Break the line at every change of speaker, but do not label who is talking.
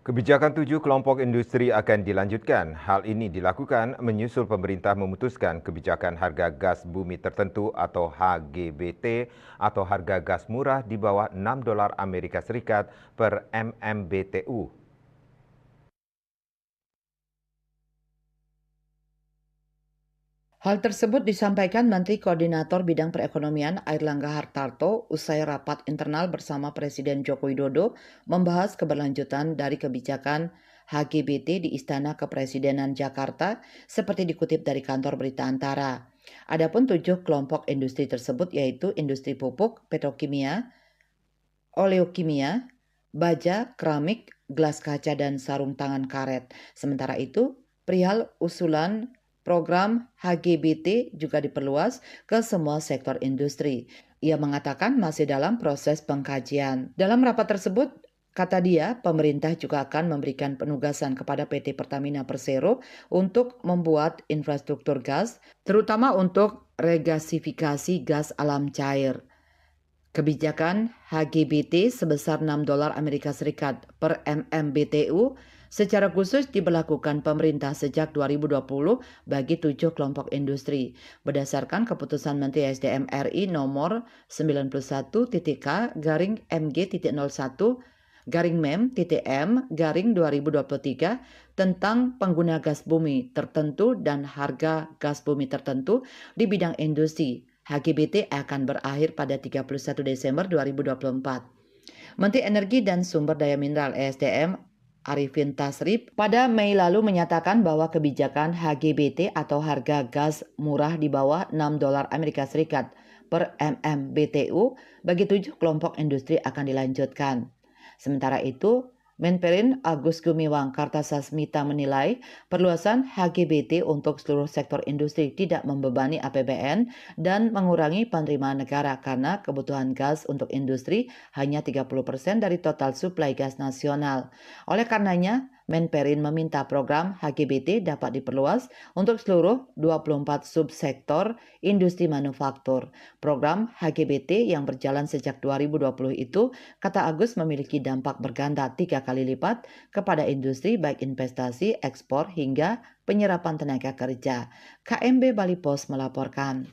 Kebijakan 7 kelompok industri akan dilanjutkan. Hal ini dilakukan menyusul pemerintah memutuskan kebijakan harga gas bumi tertentu atau HGBT atau harga gas murah di bawah $6 Amerika Serikat per MMBTU.
Hal tersebut disampaikan Menteri Koordinator Bidang Perekonomian Airlangga Hartarto usai rapat internal bersama Presiden Joko Widodo membahas keberlanjutan dari kebijakan HGBT di Istana Kepresidenan Jakarta seperti dikutip dari kantor berita Antara. Adapun 7 kelompok industri tersebut yaitu industri pupuk, petrokimia, oleokimia, baja, keramik, gelas kaca, dan sarung tangan karet. Sementara itu, perihal usulan program HGBT juga diperluas ke semua sektor industri. Ia mengatakan masih dalam proses pengkajian. Dalam rapat tersebut, kata dia, pemerintah juga akan memberikan penugasan kepada PT Pertamina Persero untuk membuat infrastruktur gas, terutama untuk regasifikasi gas alam cair. Kebijakan HGBT sebesar $6 Amerika Serikat per MMBTU secara khusus diberlakukan pemerintah sejak 2020 bagi 7 kelompok industri. Berdasarkan keputusan Menteri SDM RI nomor 91.KK-MG.01-MEM-M-2023 tentang pengguna gas bumi tertentu dan harga gas bumi tertentu di bidang industri. HGBT akan berakhir pada 31 Desember 2024. Menteri Energi dan Sumber Daya Mineral (ESDM) Arifin Tasrif pada Mei lalu menyatakan bahwa kebijakan HGBT atau harga gas murah di bawah $6 Amerika Serikat per MMBTU bagi 7 kelompok industri akan dilanjutkan. Sementara itu, Menperin Agus Gumiwang Kartasasmita menilai perluasan HGBT untuk seluruh sektor industri tidak membebani APBN dan mengurangi penerimaan negara karena kebutuhan gas untuk industri hanya 30% dari total suplai gas nasional. Oleh karenanya, Menperin meminta program HGBT dapat diperluas untuk seluruh 24 subsektor industri manufaktur. Program HGBT yang berjalan sejak 2020 itu, kata Agus, memiliki dampak berganda 3 kali lipat kepada industri baik investasi, ekspor hingga penyerapan tenaga kerja. KMB Bali Pos melaporkan.